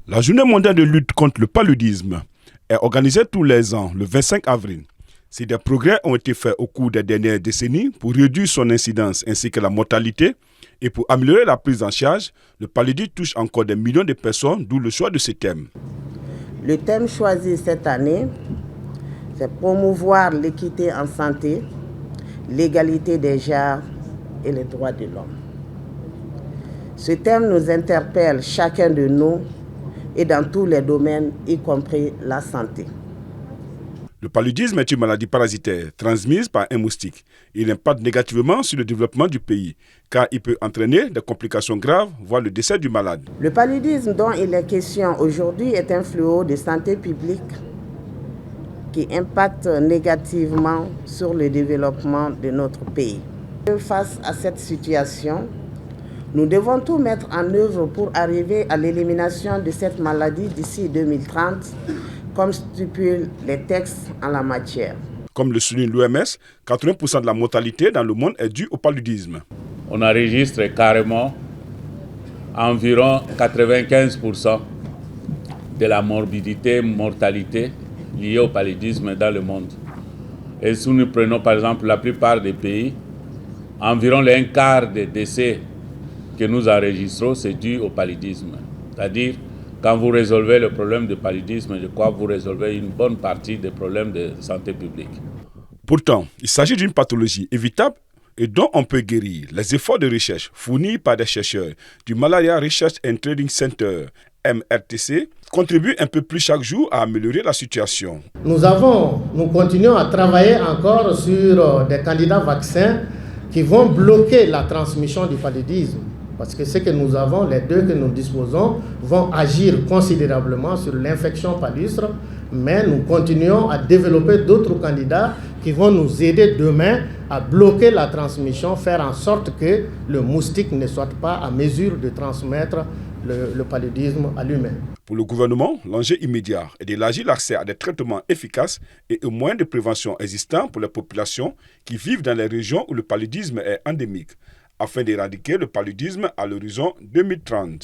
La journée mondiale de lutte contre le paludisme est organisée tous les ans, le 25 avril. Si des progrès ont été faits au cours des dernières décennies pour réduire son incidence ainsi que la mortalité et pour améliorer la prise en charge, le paludisme touche encore des millions de personnes, d'où le choix de ce thème. Le thème choisi cette année, c'est promouvoir l'équité en santé, l'égalité des genres et les droits de l'homme. Ce thème nous interpelle chacun de nous et dans tous les domaines, y compris la santé. Le paludisme est une maladie parasitaire transmise par un moustique. Il impacte négativement sur le développement du pays, car il peut entraîner des complications graves, voire le décès du malade. Le paludisme dont il est question aujourd'hui est un fléau de santé publique qui impacte négativement sur le développement de notre pays. Face à cette situation, nous devons tout mettre en œuvre pour arriver à l'élimination de cette maladie d'ici 2030, comme stipulent les textes en la matière. Comme le souligne l'OMS, 80% de la mortalité dans le monde est due au paludisme. On enregistre carrément environ 95% de la mortalité liée au paludisme dans le monde. Et si nous prenons par exemple la plupart des pays, environ un quart des décès que nous enregistrons, c'est dû au paludisme. C'est-à-dire, quand vous résolvez le problème de paludisme, je crois que vous résolvez une bonne partie des problèmes de santé publique. Pourtant, il s'agit d'une pathologie évitable et dont on peut guérir. Les efforts de recherche fournis par des chercheurs du Malaria Research and Training Center, MRTC, contribuent un peu plus chaque jour à améliorer la situation. Nous continuons à travailler encore sur des candidats vaccins qui vont bloquer la transmission du paludisme. Parce que ce que nous avons, les deux que nous disposons, vont agir considérablement sur l'infection palustre, mais nous continuons à développer d'autres candidats qui vont nous aider demain à bloquer la transmission, faire en sorte que le moustique ne soit pas à mesure de transmettre le paludisme à l'humain. Pour le gouvernement, l'enjeu immédiat est d'élargir l'accès à des traitements efficaces et aux moyens de prévention existants pour les populations qui vivent dans les régions où le paludisme est endémique, afin d'éradiquer le paludisme à l'horizon 2030.